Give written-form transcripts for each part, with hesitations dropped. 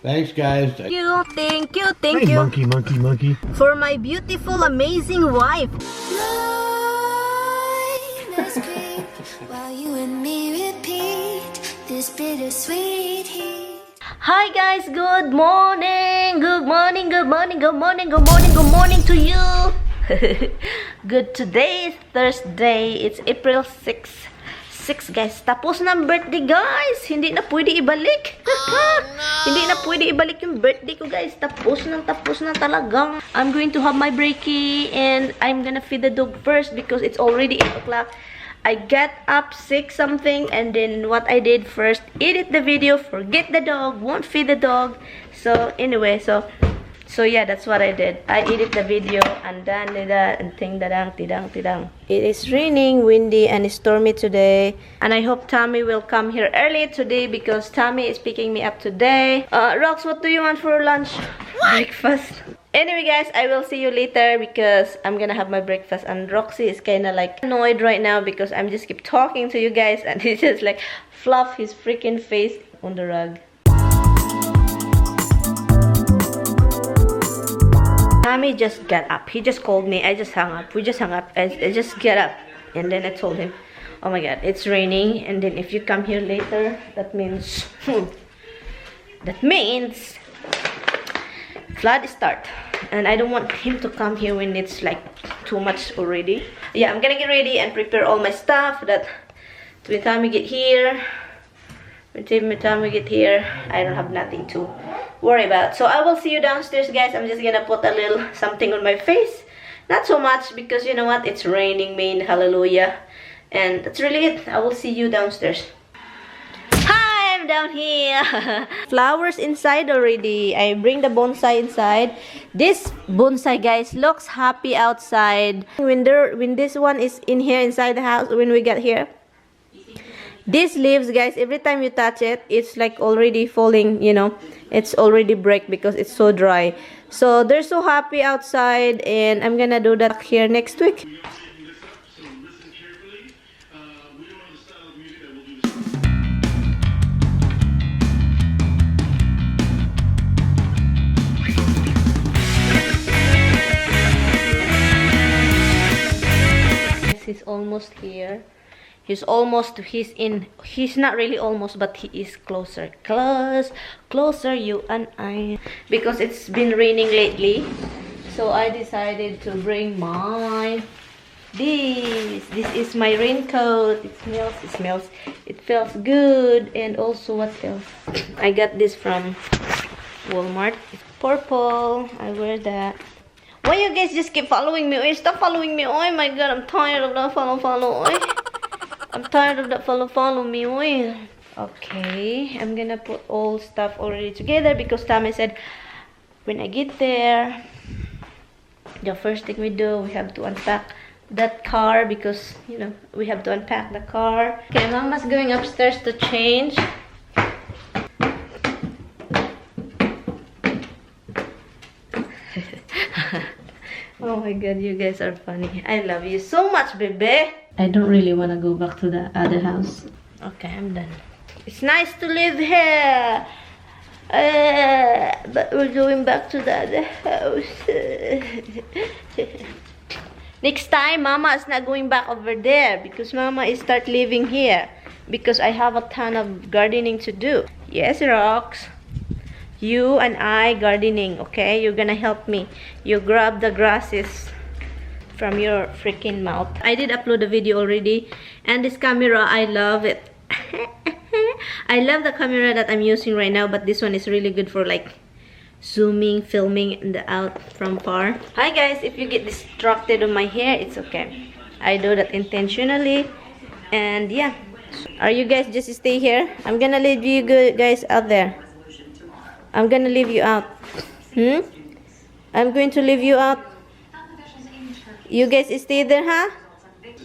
Thanks, guys. Thank you, thank Hey, you. monkey. For my beautiful, amazing wife. While you and me repeat this bittersweet heat. Hi guys, good morning. Good morning to you. Good, today is Thursday. It's April 6 guys. Tapos na ang birthday guys. Hindi na pwede ibalik. Hindi na pwede ibalik yung birthday ko guys. Tapos na talagang. I'm going to have my breaky and I'm gonna feed the dog first because it's already 8 o'clock. I got up 6 something and then what I did first, edit the video, forget the dog, won't feed the dog. So anyway, so yeah, that's what I did. I edit the video and done that and tidang. It is raining, windy and stormy today. And I hope Tommy will come here early today because Tommy is picking me up today. Rox, what do you want for lunch? Breakfast. Anyway guys, I will see you later because I'm gonna have my breakfast and Roxy is kinda like annoyed right now because I'm just keep talking to you guys and he just like fluff his freaking face on the rug. Tommy just got up. He just called me. I just hung up. We just hung up. I just get up and then I told him, oh my god, it's raining and then if you come here later, that means flood start and I don't want him to come here when it's like too much already. Yeah, I'm gonna get ready and prepare all my stuff that by the time we get here, I don't have nothing to worry about. So I will see you downstairs guys. I'm just gonna put a little something on my face, not so much because you know what, it's raining, man, hallelujah, and that's really it. I will see you downstairs. Down here. Flowers inside already. I bring the bonsai inside. This bonsai guys looks happy outside. When this one is in here inside the house, when we get here, these leaves guys, every time you touch it, it's like already falling, you know, it's already break because it's so dry. So they're so happy outside and I'm gonna do that here next week. He's almost here. He's not really almost, but he is closer. Closer, you and I. Because it's been raining lately. So I decided to bring mine. This is my raincoat. It feels good. And also what else? I got this from Walmart. It's purple. I wear that. Why you guys just keep following me? Oy, stop following me. Oh my god, I'm tired of that follow. Oy. I'm tired of that follow me. Oy. Okay, I'm gonna put all stuff already together because Tommy said when I get there, the first thing we do, we have to unpack that car because, you know, we have to unpack the car. Okay, Mama's going upstairs to change. Oh my god, you guys are funny. I love you so much, baby. I don't really want to go back to the other house. Okay, I'm done. It's nice to live here. But we're going back to the other house. Next time, Mama is not going back over there because Mama is start living here because I have a ton of gardening to do. Yes, Rox. You and I gardening, okay? You're gonna help me. You grab the grasses from your freaking mouth. I did upload a video already, and this camera, I love it. I love the camera that I'm using right now, but this one is really good for like zooming, filming and out from far. Hi guys, if you get distracted on my hair, it's okay. I do that intentionally, and yeah. Are you guys just stay here? I'm gonna leave you guys out there. I'm gonna leave you out. I'm going to leave you out. You guys stay there, huh?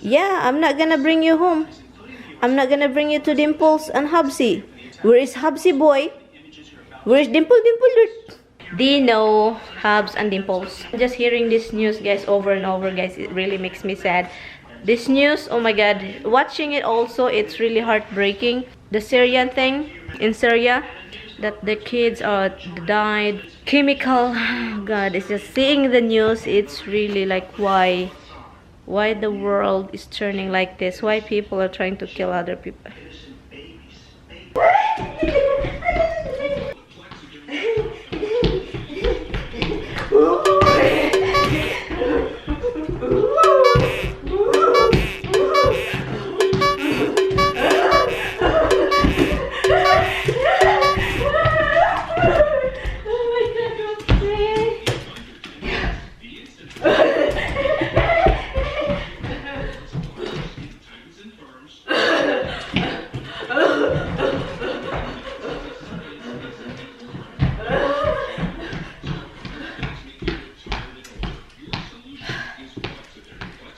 Yeah, I'm not gonna bring you home. I'm not gonna bring you to Dimples and Hubsy. Where is Hubsy boy? Where is Dimple? Dino, Hubs and Dimples. Just hearing this news guys over and over guys, it really makes me sad. This news, oh my god, watching it also, it's really heartbreaking. The Syrian thing in Syria, that the kids are died. Chemical. God, it's just seeing the news. It's really like why the world is turning like this? Why people are trying to kill other people?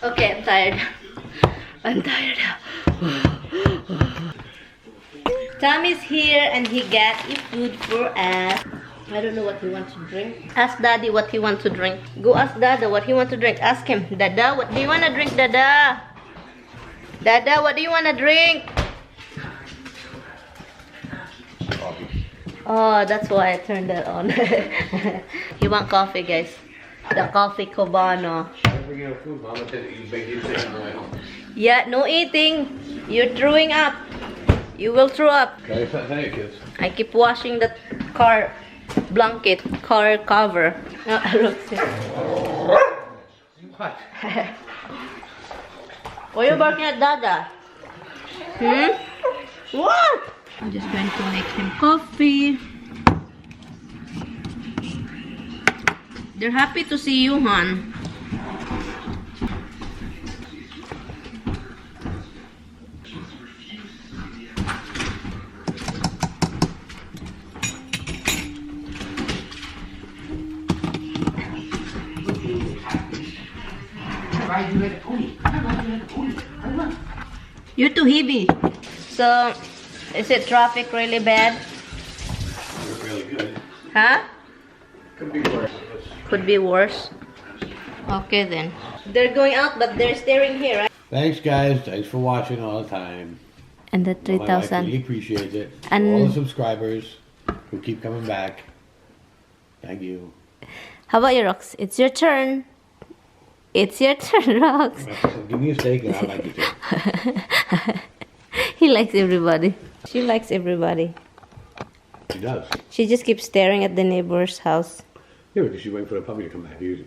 Okay, I'm tired. I'm tired. Tommy's here and he got a food for us. I don't know what he wants to drink. Ask Daddy what he wants to drink. Go ask Dada what he wants to drink. Ask him. Dada, what do you want to drink, Dada? Dada, what do you want to drink? Oh, that's why I turned that on. You want coffee, guys? The coffee Cubano. Yeah, no eating. You're throwing up. You will throw up. I keep washing the car blanket, car cover. What? Why are you barking at Dada? What? I'm just going to make him coffee. They're happy to see you, hon. You're too heavy. So, is it traffic really bad? Really good. Huh? Could be worse. Could be worse. Okay then. They're going out, but they're staying here, right? Thanks, guys. Thanks for watching all the time. And the My wife 3,000. really appreciates it. And- all the subscribers who keep coming back. Thank you. How about you, Rox? It's your turn. It's your turn, Rox. Give me a steak and I'll like it too. He likes everybody. She likes everybody. She does. She just keeps staring at the neighbor's house. Yeah, because she's waiting for the puppy to come back. You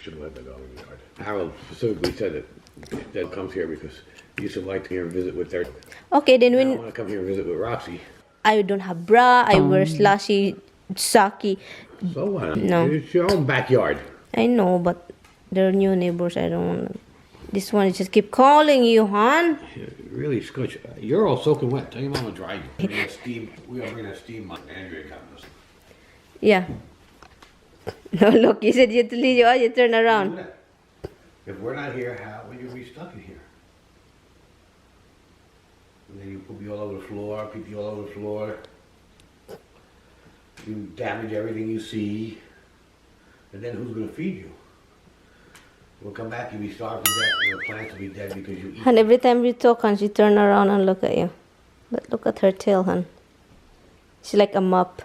should have let that dog in the yard. Harold specifically said that Dad comes here because he used to like to come here and visit with their... Okay, then I when want to come here and visit with Roxy. I don't have bra, I wear slashy, saki. So what? No. It's your own backyard. I know, but they're new neighbors. I don't want. This one just keep calling you, hon. Yeah, really scotch. You're all soaking wet. Tell your mama to dry you. Bring that steam. We are bringing that steam on Andrea comes. Yeah. No, look, you said you to leave you. You turn around. If we're not here, how will you be stuck in here? And then you put me all over the floor, pee all over the floor. You damage everything you see. And then who's going to feed you? We'll come back, you'll be starved to death, and the plants will be dead because you eat. And every time you talk, hon, she turn around and look at you. But look at her tail, hon. She's like a mop.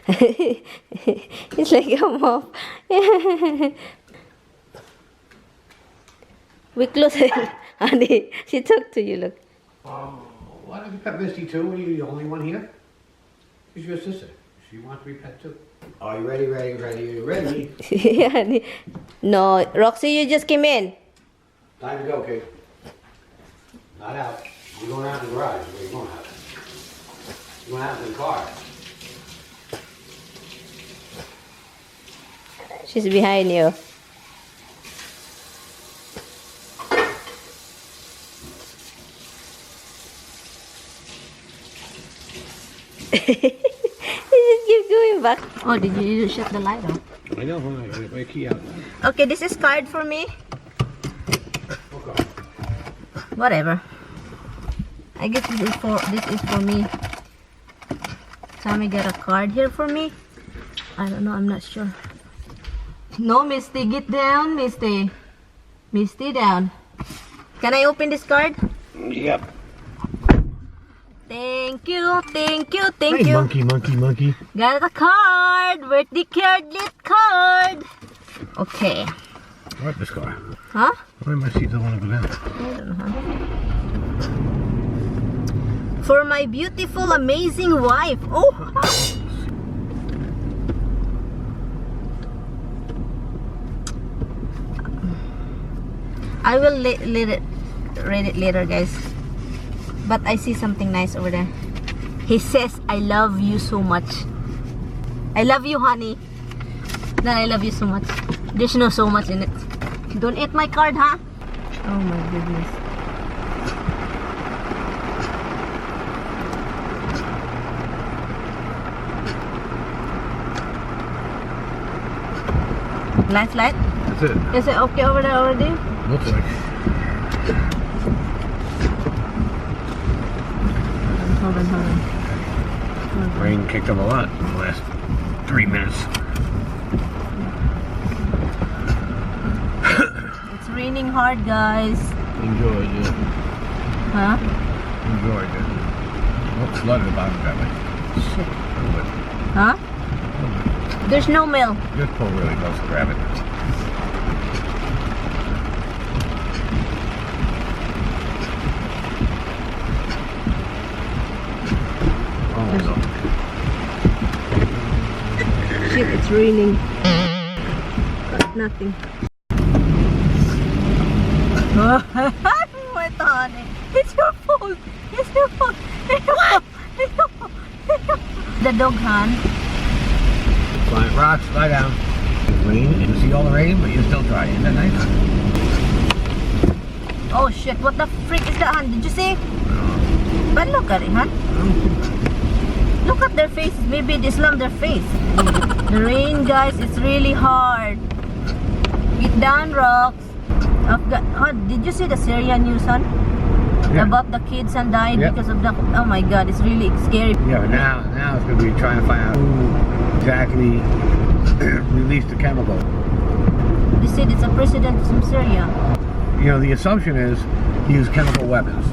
It's like a mop. We close it, honey. She talked to you, look. Oh, why don't you pet Misty too? Are you the only one here? She's your sister. She wants to be pet too. Are you ready, ready, ready? Are you ready? Yeah, honey. No, Roxy, you just came in. Time to go, kid. Not out. You're going out in the garage. Where are you going out? You're going out in the car. She's behind you. You just keep going back. Oh, did you shut the light off? I know, hold on. I got my key out. Okay, this is card for me. Okay. Whatever. I guess this is for me. Tommy got a card here for me. I don't know, I'm not sure. No, Misty, get down, Misty. Misty, down. Can I open this card? Yep. Thank Thank you, thank you, thank Hey, you. monkey. Got a card, birthday card, lit card. Okay. What this car? Huh? Why my seat don't want to go down? I don't know. For my beautiful, amazing wife. Oh. I will read it later, guys. But I see something nice over there. He says, I love you so much. I love you, honey. No, I love you so much. There's no so much in it. Don't eat my card, huh? Oh my goodness. Light? That's it. Is it okay over there already? Looks like. Hold on. Rain kicked up a lot in the last 3 minutes. It's raining hard, guys. Enjoyed it. Huh? Enjoyed it. Looks flooded about it that way. Shit. But Huh? There's no mail. just pull really close to grab it. Oh no. Shit, it's raining. Nothing. Wait, honey. It's your fault. It's your fault. The dog, hon. Flying rocks, lie down. It's rain, and you see all the rain, but you're still dry. Isn't that nice? Oh shit, what the freak is that, hon? Did you see? But look at it, hon. Look at their faces. Maybe they slammed their face. The rain, guys, it's really hard. Get down, rocks. Did you see the Syria news, hon? Yeah. About the kids and died Yep. because of the... Oh my god, it's really scary. Yeah, but now it's going to be trying to find out who exactly released the chemical. They said it's a president from Syria. You know, the assumption is he used chemical weapons.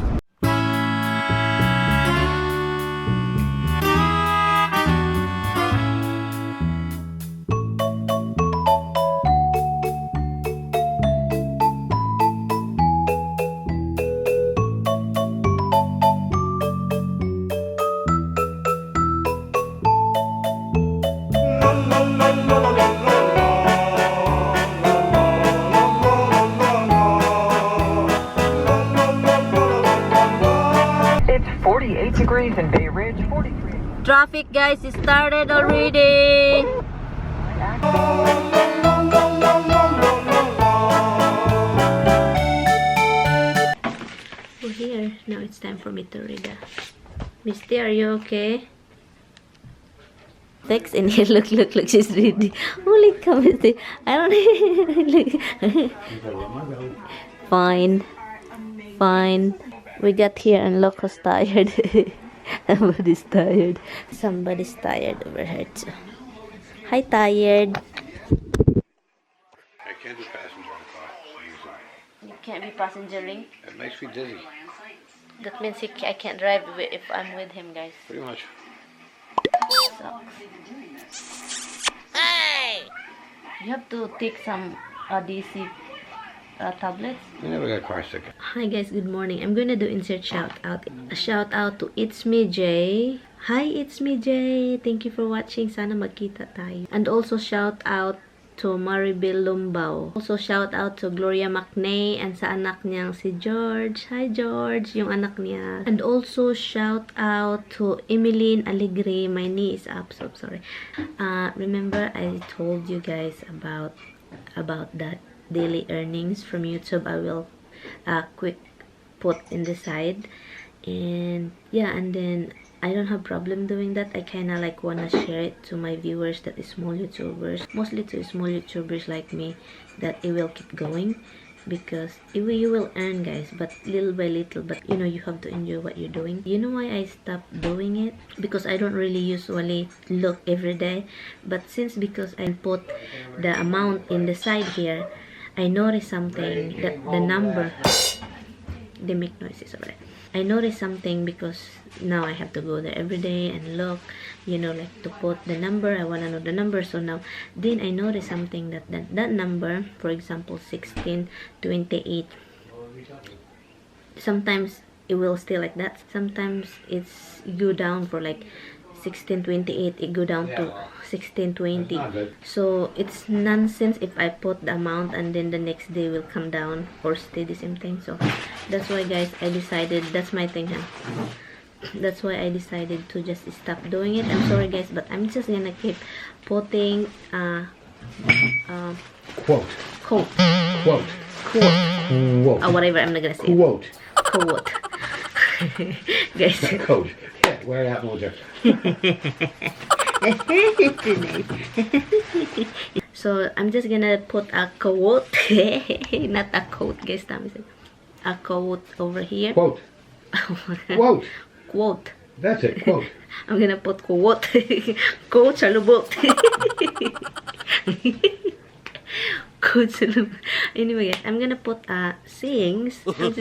It's 48 degrees in Bay Ridge, 43. Traffic, guys, it started already. We're here. Now it's time for me to read that. Misty, are you okay? Text in here. Look, she's reading. Holy cow, Misty. I don't Fine. We got here and look who's tired. Somebody's tired. Somebody's tired over here too. Hi, tired. I can't do passenger in a car. You can't be passengering. It makes me dizzy. That means I can't drive if I'm with him, guys. Pretty much. Sucks. Hey! You have to take some DC tablets. I never got car sick. Hi guys, good morning. I'm gonna do insert shout out. A shout out to It's Me Jay. Hi, It's Me Jay. Thank you for watching. Sana magkita tayo. And also shout out to Maribel Lumbao. Also shout out to Gloria McNay and sa anak niyang si George. Hi George, yung anak niya. And also shout out to Emeline Alegre. My knee is up, so sorry. Remember I told you guys about that daily earnings from YouTube. I will quick put in the side, and yeah, and then I don't have problem doing that. I kind of like wanna share it to my viewers that is small YouTubers, mostly to small YouTubers like me, that it will keep going, because you will earn, guys, but little by little. But you know, you have to enjoy what you're doing. You know why I stopped doing it? Because I don't really usually look every day, but because I put the amount in the side here, I noticed something, that the number, they make noises, alright. I noticed something because now I have to go there every day and look, you know, like to put the number. I want to know the number. So now, then I noticed something that number, for example, 1628, sometimes it will stay like that. Sometimes it's go down for like 1628, it go down to 1620. So it's nonsense if I put the amount and then the next day will come down or stay the same thing. So that's why, guys, I decided, that's my thing, huh? That's why I decided to just stop doing it. I'm sorry, guys, but I'm just gonna keep putting Quote. quote, Quote. Quote. whatever, I'm not gonna say it. Quote. Quote. Guys, Code. Yeah, where that was there. so I'm just gonna put a quote, not a coat, guys. Tommy said a quote over here. Quote. Quote. Quote. That's it. Quote. I'm gonna put quote. Quote sa lubot. Quote sa lubot. Anyway, guys, I'm gonna put sayings. I'm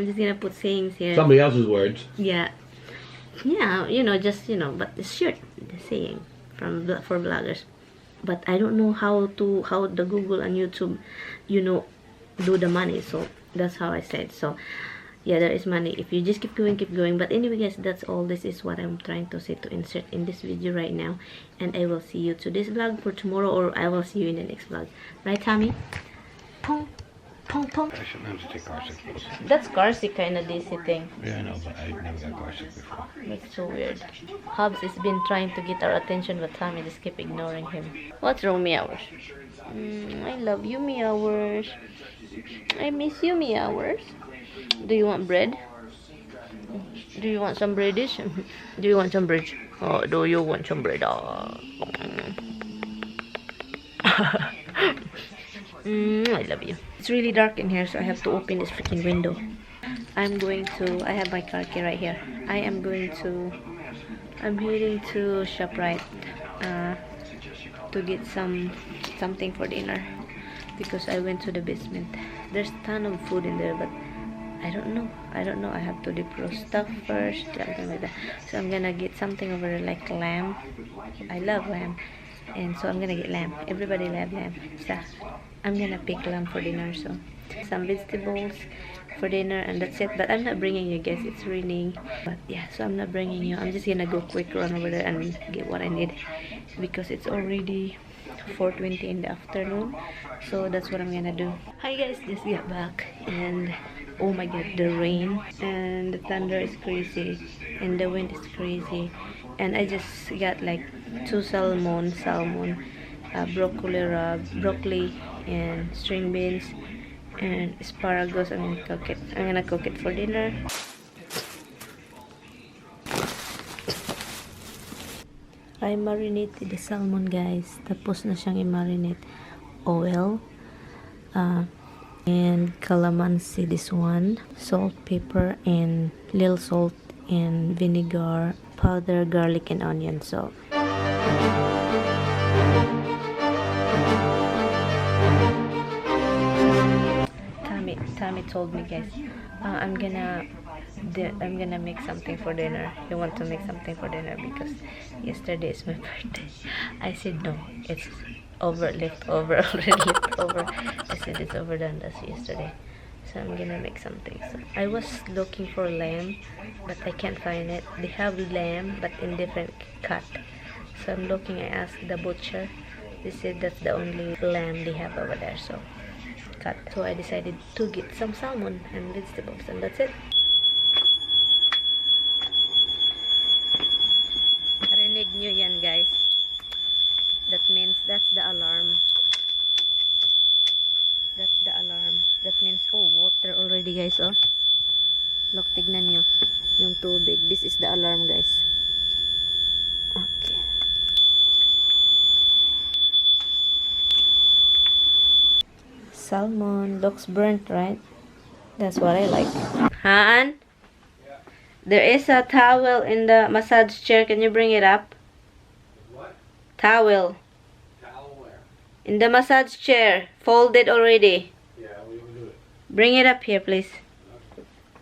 just gonna put sayings here. Somebody else's words. Yeah, you know, just, you know, but it's short, the saying for bloggers. But I don't know how the Google and YouTube, you know, do the money. So that's how I said. So yeah, there is money if you just keep going. But anyway, guys, that's all. This is what I'm trying to say, to insert in this video right now, and I will see you to this vlog for tomorrow, or I will see you in the next vlog, right, Tommy? Pong pong pong. I shouldn't have to take Garcic. That's Garcic kind of DC thing. Yeah, I know, but I've never got Garcic before. That's so weird. Hobbs has been trying to get our attention, but Tommy just keep ignoring him. What's wrong, Meowers? I love you, Meowers. I miss you, Meowers. Do you want bread? Do you want some breadish? Do you want some bread? Oh, do you want some bread? Oh. I love you. It's really dark in here, so I have to open this freaking window. I have my car key right here. I'm heading to ShopRite to get something for dinner, because I went to the basement. There's a ton of food in there, but I don't know. I have to defrost stuff first, something like that. So I'm gonna get something over there, like lamb. I love lamb, and so I'm gonna get lamb. Everybody loves lamb, so I'm gonna pick lamb for dinner. So some vegetables for dinner, and that's it. But I'm not bringing you, guys. It's raining. But yeah, so I'm not bringing you. I'm just gonna go quick run over there and get what I need, because it's already 4:20 in the afternoon. So that's what I'm gonna do. Hi, guys, just got back, and oh my god, the rain and the thunder is crazy and the wind is crazy. And I just got like 2 salmon, broccoli and string beans and asparagus. I'm gonna cook it for dinner. I marinated the salmon, guys. Tapos na siyang i-marinate. Oil, and calamansi, this one, salt, pepper, and little salt and vinegar, powder, garlic, and onion. So Tommy told me, guys, I'm gonna make something for dinner. You want to make something for dinner because yesterday is my birthday. I said no, it's already left over. I said it's overdone, that's yesterday. So I'm gonna make something. So I was looking for lamb, but I can't find it. They have lamb, but in different cut. So I'm looking. I asked the butcher. They said that's the only lamb they have over there. So cut. So I decided to get some salmon and vegetables, and that's it. Rinig nyo yan, guys. That means that's the alarm. That's the alarm. That means, oh, water already, guys. Oh, look, tignan nyo yung tubig. This is the alarm, guys. Okay. Salmon looks burnt, right? That's what I like. Han? There is a towel in the massage chair. Can you bring it up? What? Towel. Towel where? In the massage chair. Folded already. Yeah, we will do it. Bring it up here, please.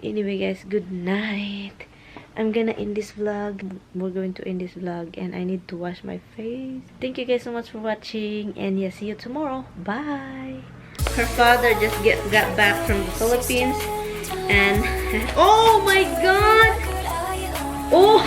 Anyway, guys, good night. I'm gonna end this vlog. We're going to end this vlog, and I need to wash my face. Thank you guys so much for watching, and yeah, see you tomorrow. Bye. Her father just got back from the Philippines, and oh my god! Oh!